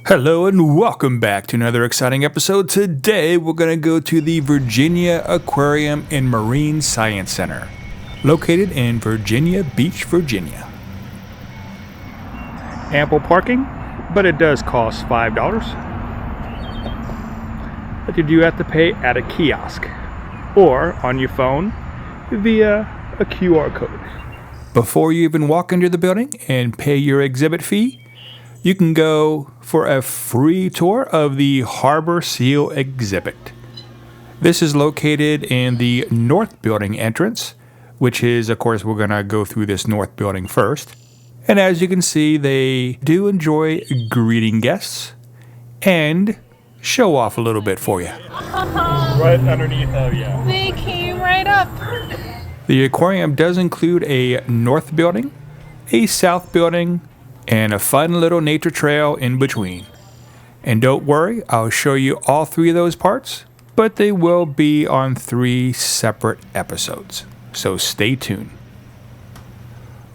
Hello and welcome back to another exciting episode. Today we're going to go to the Virginia Aquarium and Marine Science Center, located in Virginia Beach, Virginia. Ample parking, but it does cost $5. But you do have to pay at a kiosk or on your phone via a QR code. Before you even walk into the building and pay your exhibit fee, you can go for a free tour of the Harbor Seal exhibit. This is located in the North Building entrance, which is, of course, we're going to go through this North Building first. And as you can see, they do enjoy greeting guests and show off a little bit for you. Right underneath, oh yeah. They came right up. The aquarium does include a North Building, a South Building, and a fun little nature trail in between. And don't worry, I'll show you all three of those parts, but they will be on 3 separate episodes, so stay tuned.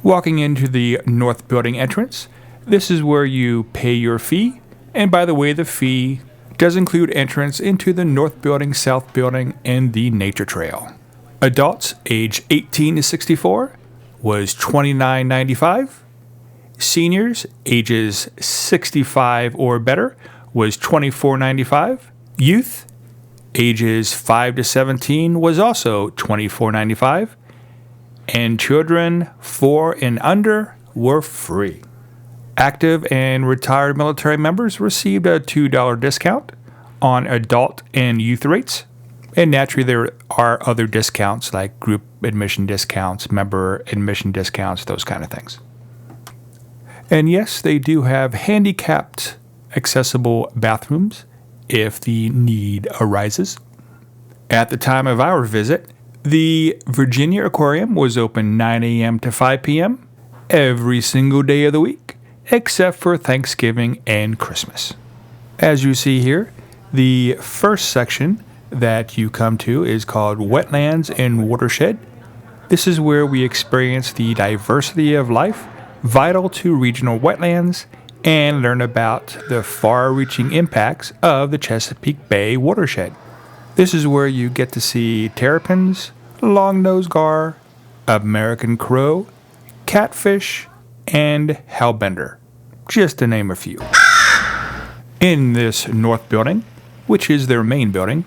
Walking into the North Building entrance, this is where you pay your fee, and by the way, the fee does include entrance into the North Building, South Building, and the nature trail. Adults age 18 to 64 was $29.95. Seniors ages 65 or better was $24.95. Youth ages 5 to 17 was also $24.95. And children 4 and under were free. Active and retired military members received a $2 discount on adult and youth rates. And naturally, there are other discounts like group admission discounts, member admission discounts, those kind of things. And yes, they do have handicapped accessible bathrooms if the need arises. At the time of our visit, the Virginia Aquarium was open 9 a.m. to 5 p.m. every single day of the week, except for Thanksgiving and Christmas. As you see here, the first section that you come to is called Wetlands and Watershed. This is where we experience the diversity of life vital to regional wetlands and learn about the far-reaching impacts of the Chesapeake Bay watershed. This is where you get to see terrapins, long-nosed gar, American crow, catfish, and hellbender, just to name a few. In this North Building, which is their main building,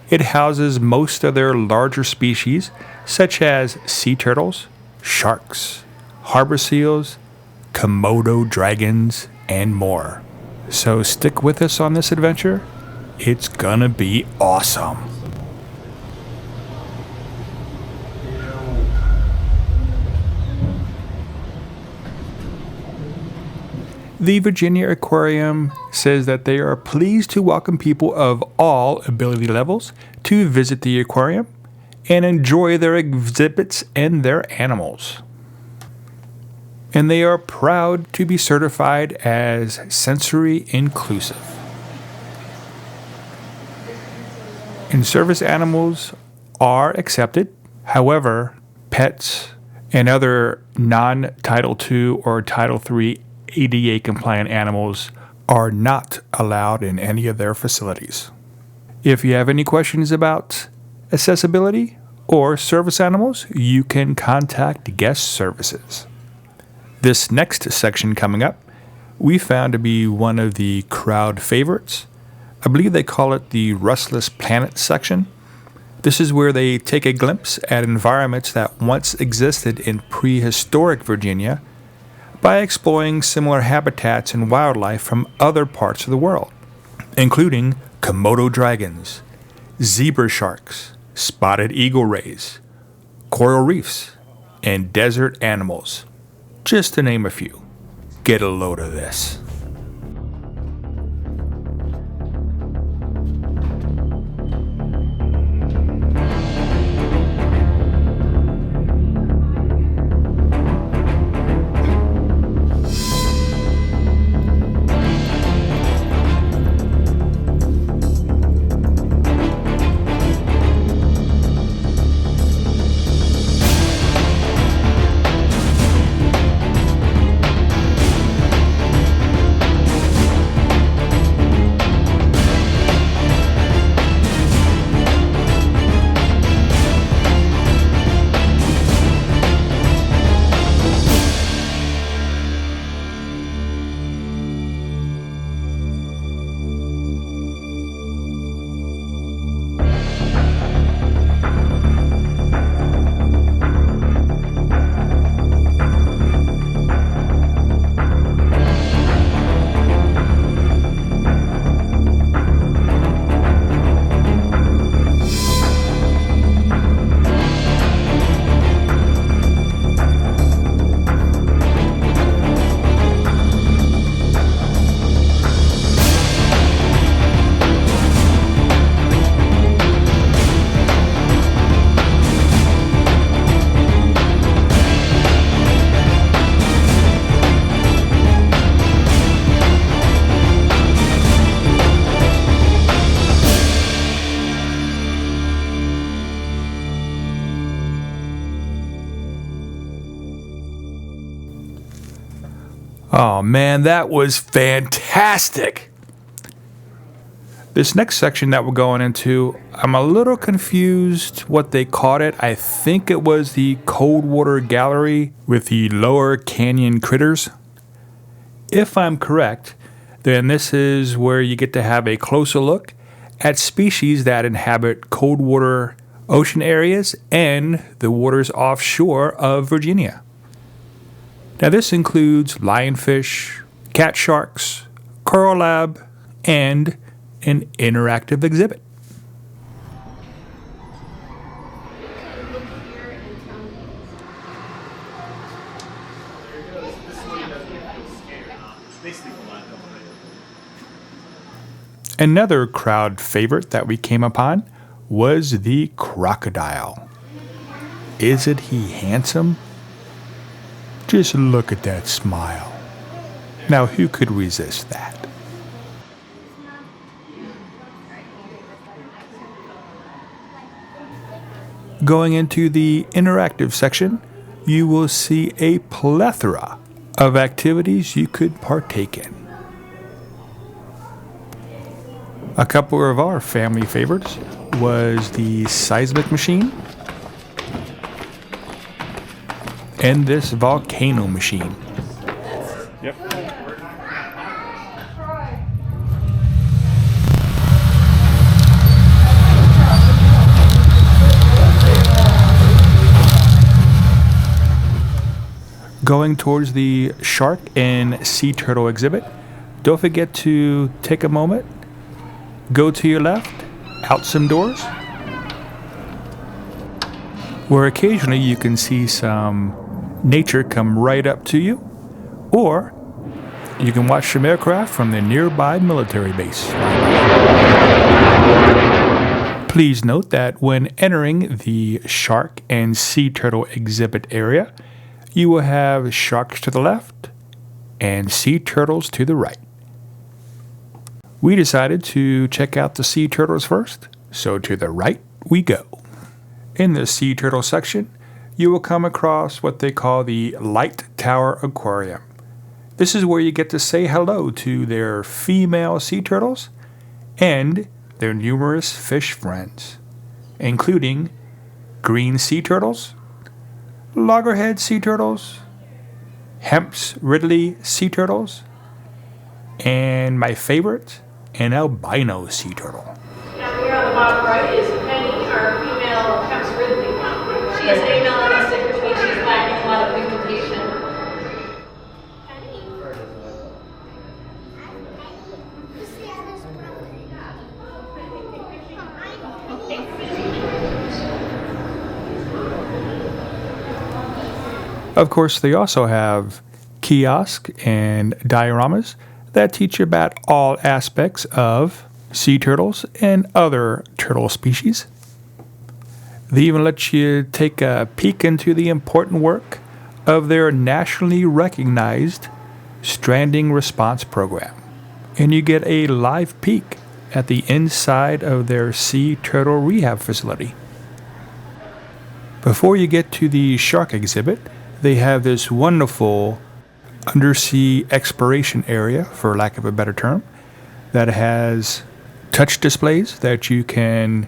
it houses most of their larger species, such as sea turtles, sharks, harbor seals, Komodo dragons, and more. So stick with us on this adventure. It's gonna be awesome. The Virginia Aquarium says that they are pleased to welcome people of all ability levels to visit the aquarium and enjoy their exhibits and their animals. And they are proud to be certified as sensory inclusive. And service animals are accepted. However, pets and other non-Title II or Title III ADA compliant animals are not allowed in any of their facilities. If you have any questions about accessibility or service animals, you can contact guest services. This next section coming up, we found to be one of the crowd favorites. I believe they call it the Restless Planet section. This is where they take a glimpse at environments that once existed in prehistoric Virginia by exploring similar habitats and wildlife from other parts of the world, including Komodo dragons, zebra sharks, spotted eagle rays, coral reefs, and desert animals, just to name a few. Get a load of this. Oh man, that was fantastic! This next section that we're going into, I'm a little confused what they called it. I think it was the cold water gallery with the lower canyon critters. If I'm correct, then this is where you get to have a closer look at species that inhabit cold water ocean areas and the waters offshore of Virginia. Now this includes lionfish, cat sharks, coral lab, and an interactive exhibit. Another crowd favorite that we came upon was the crocodile. Isn't he handsome? Just look at that smile. Now who could resist that? Going into the interactive section, you will see a plethora of activities you could partake in. A couple of our family favorites was the seismic machine and this volcano machine. Yep. Going towards the shark and sea turtle exhibit, don't forget to take a moment, go to your left, out some doors, where occasionally you can see some nature come right up to you, or you can watch some aircraft from the nearby military base. Please note that when entering the shark and sea turtle exhibit area, you will have sharks to the left and sea turtles to the right. We decided to check out the sea turtles first, so to the right we go. In the sea turtle section, you will come across what they call the Light Tower Aquarium. This is where you get to say hello to their female sea turtles and their numerous fish friends, including green sea turtles, loggerhead sea turtles, Hemp's Ridley sea turtles, and my favorite, an albino sea turtle. Now here on the bottom right is Penny, our female Hemp's Ridley. She is amelanistic, which means she's lacking a lot of pigmentation. Penny. Of course, they also have kiosks and dioramas that teach you about all aspects of sea turtles and other turtle species. They even let you take a peek into the important work of their nationally recognized stranding response program. And you get a live peek at the inside of their sea turtle rehab facility. Before you get to the shark exhibit, they have this wonderful undersea exploration area, for lack of a better term, that has touch displays that you can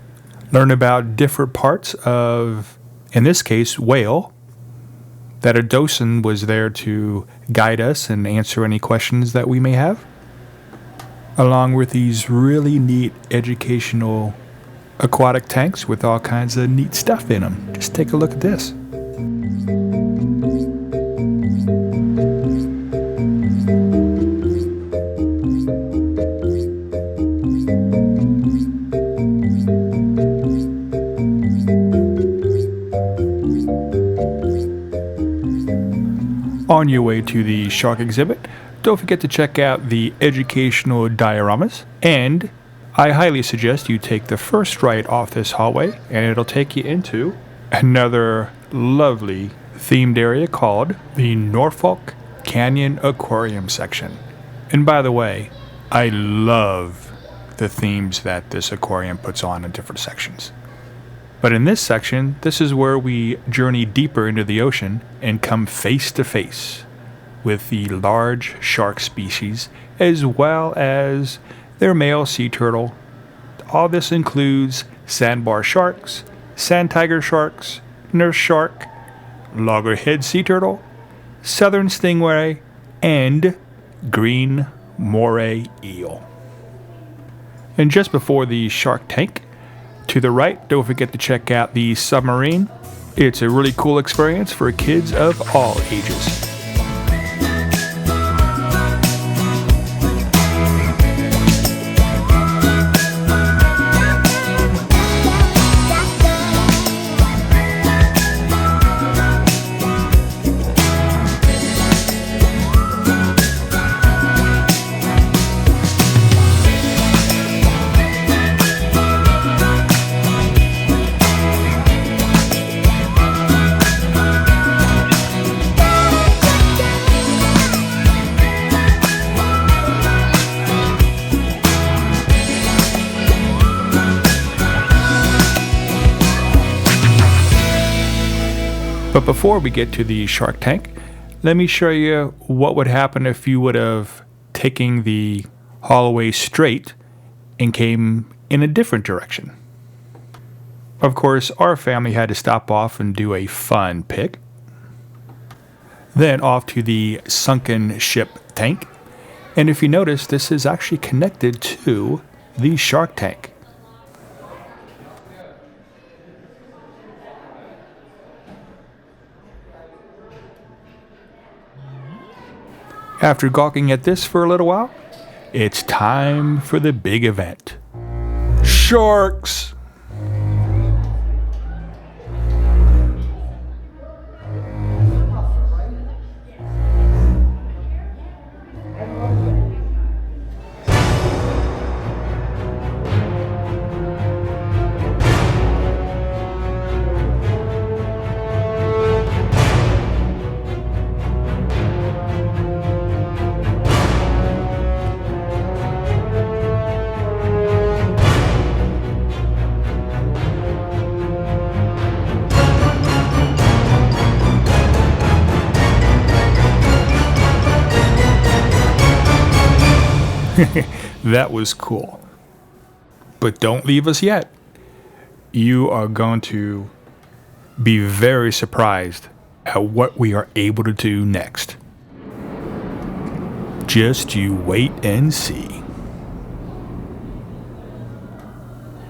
learn about different parts of, in this case, whale, that a docent was there to guide us and answer any questions that we may have, along with these really neat educational aquatic tanks with all kinds of neat stuff in them. Just take a look at this. On your way to the shark exhibit, don't forget to check out the educational dioramas, and I highly suggest you take the first right off this hallway and it'll take you into another lovely themed area called the Norfolk Canyon Aquarium section. And by the way, I love the themes that this aquarium puts on in different sections. But in this section, this is where we journey deeper into the ocean and come face to face with the large shark species as well as their male sea turtle. All this includes sandbar sharks, sand tiger sharks, nurse shark, loggerhead sea turtle, southern stingray, and green moray eel. And just before the shark tank, to the right, don't forget to check out the submarine. It's a really cool experience for kids of all ages. But before we get to the shark tank, let me show you what would happen if you would have taken the hallway straight and came in a different direction. Of course, our family had to stop off and do a fun pick. Then off to the sunken ship tank. And if you notice, this is actually connected to the shark tank. After gawking at this for a little while, it's time for the big event. Sharks! That was cool. But don't leave us yet. You are going to be very surprised at what we are able to do next. Just you wait and see.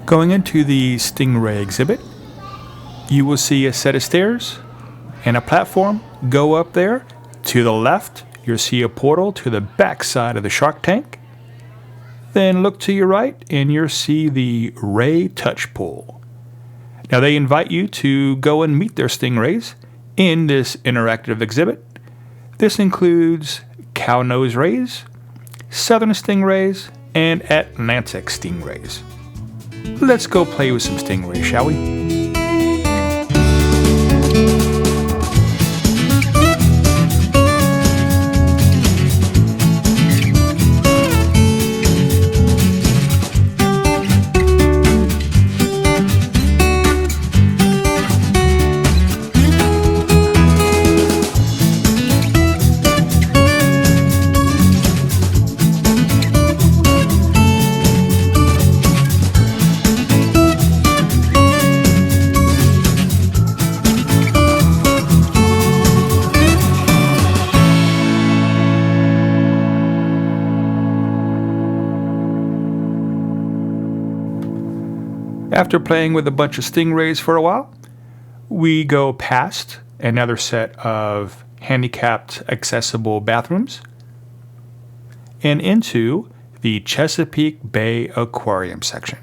Going into the stingray exhibit, you will see a set of stairs and a platform. Go up there. To the left, you'll see a portal to the back side of the shark tank. Then look to your right and you'll see the ray touch pool. Now they invite you to go and meet their stingrays in this interactive exhibit. This includes cow nose rays, southern stingrays, and Atlantic stingrays. Let's go play with some stingrays, shall we? After playing with a bunch of stingrays for a while, we go past another set of handicapped accessible bathrooms and into the Chesapeake Bay Aquarium section.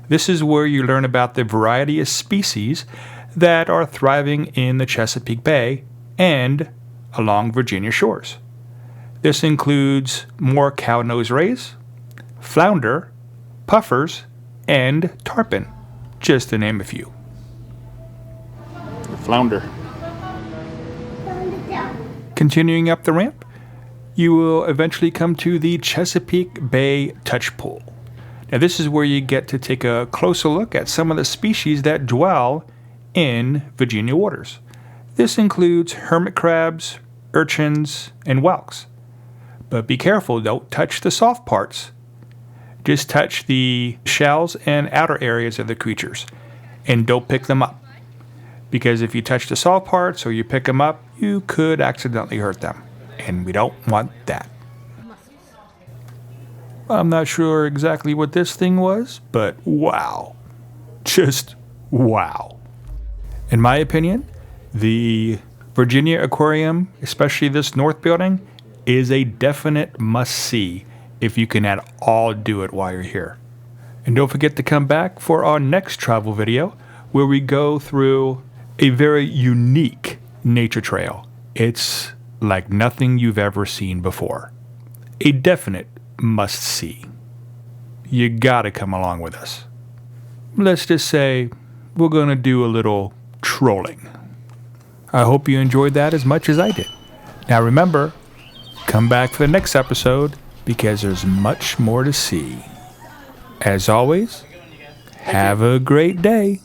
This is where you learn about the variety of species that are thriving in the Chesapeake Bay and along Virginia shores. This includes more cow nose rays, flounder, puffers, and tarpon, just to name a few. The flounder. Continuing up the ramp, you will eventually come to the Chesapeake Bay Touch Pool. Now this is where you get to take a closer look at some of the species that dwell in Virginia waters. This includes hermit crabs, urchins, and whelks. But be careful, don't touch the soft parts. Just touch the shells and outer areas of the creatures, and don't pick them up. Because if you touch the soft parts or you pick them up, you could accidentally hurt them, and we don't want that. I'm not sure exactly what this thing was, but wow. Just wow. In my opinion, the Virginia Aquarium, especially this north building, is a definite must-see if you can at all do it while you're here. And don't forget to come back for our next travel video where we go through a very unique nature trail. It's like nothing you've ever seen before. A definite must-see. You gotta come along with us. Let's just say we're gonna do a little trolling. I hope you enjoyed that as much as I did. Now remember, come back for the next episode because there's much more to see. As always, have a great day.